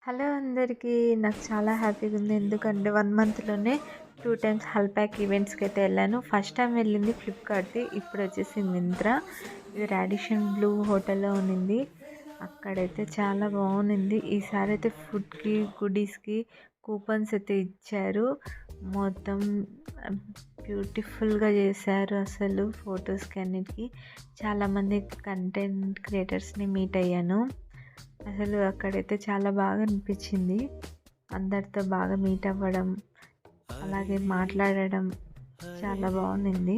Hello అందరికీ. నాకు చాలా హ్యాపీగా ఉంది. ఎందుకంటే 1 మంత్‌లోనే 2 టైమ్స్ హల్పాక్ ఈవెంట్స్‌కైతే వెళ్ళాను. ఫస్ట్ టైమ్ వెళ్ళింది ఫ్లిప్‌కార్ట్‌ది. ఇప్పుడొచ్చేసి మింత్రా. ఇది రాడిషన్ బ్లూ హోటల్‌లో ఉన్నింది. అక్కడైతే చాలా బాగుంది. ఈసారైతే ఫుడ్‌కి, గుడీస్‌కి కూపన్స్ అయితే ఇచ్చారు. మొత్తం బ్యూటిఫుల్‌గా చేశారు అసలు ఫొటోస్‌కి అన్నిటికి. చాలామంది కంటెంట్ క్రియేటర్స్‌ని మీట్ అయ్యాను. అసలు అక్కడైతే చాలా బాగా అనిపించింది. అందరితో బాగా మీట్ అవ్వడం, అలాగే మాట్లాడడం చాలా బాగుండింది.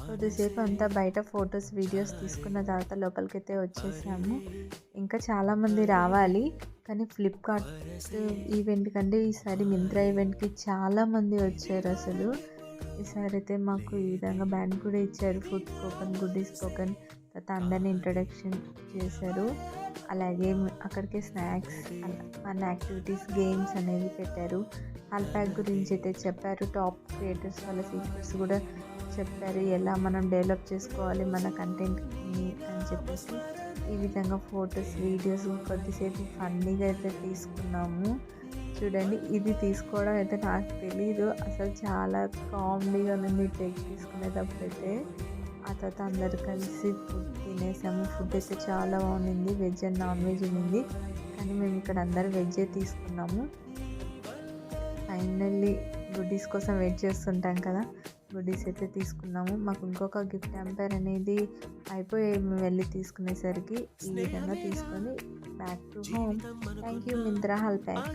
కొద్దిసేపు అంతా బయట ఫొటోస్, వీడియోస్ తీసుకున్న తర్వాత లోపలికైతే వచ్చేసాము. ఇంకా చాలామంది రావాలి, కానీ ఫ్లిప్‌కార్ట్ ఈవెంట్ కంటే ఈసారి మింత్రా ఈవెంట్‌కి చాలామంది వచ్చారు అసలు. ఈసారి అయితే మాకు ఈ విధంగా బ్యాండ్ కూడా ఇచ్చారు. ఫుడ్ కూపన్, గుడ్డీస్ కూపన్, తర్వాత అందరిని ఇంట్రొడక్షన్ చేశారు. అలాగే అక్కడికి స్నాక్స్, ఫన్ యాక్టివిటీస్, గేమ్స్ అనేవి పెట్టారు. హల్పాక్ గురించి అయితే చెప్పారు. టాప్ క్రియేటర్స్ వాళ్ళ సీక్రెట్స్ కూడా చెప్పారు. ఎలా మనం డెవలప్ చేసుకోవాలి మన కంటెంట్ని అని చెప్పేసి. ఈ విధంగా ఫొటోస్, వీడియోస్ కొద్దిసేపు ఫన్నీగా అయితే తీసుకున్నాము. చూడండి, ఇది తీసుకోవడం అయితే నాకు తెలీదు. అసలు చాలా కామెడీగా ఉంది టేక్ తీసుకునేటప్పుడైతే. ఆ తర్వాత అందరూ కలిసి ఫుడ్ తినేసాము. ఫుడ్ అయితే చాలా బాగుంది. వెజ్ అండ్ నాన్ వెజ్ ఉంది, కానీ మేము ఇక్కడ అందరూ వెజ్జే తీసుకున్నాము. ఫైనల్లీ గుడ్డీస్ కోసం వెయిట్ చేస్తుంటాం కదా, గుడ్డీస్ అయితే తీసుకున్నాము. మాకు ఇంకొక గిఫ్ట్ హ్యాంపర్ అనేది అయిపోయి మేము వెళ్ళి తీసుకునేసరికి ఈ విధంగా తీసుకొని back to home. Thank you Myntra హల్పాక్.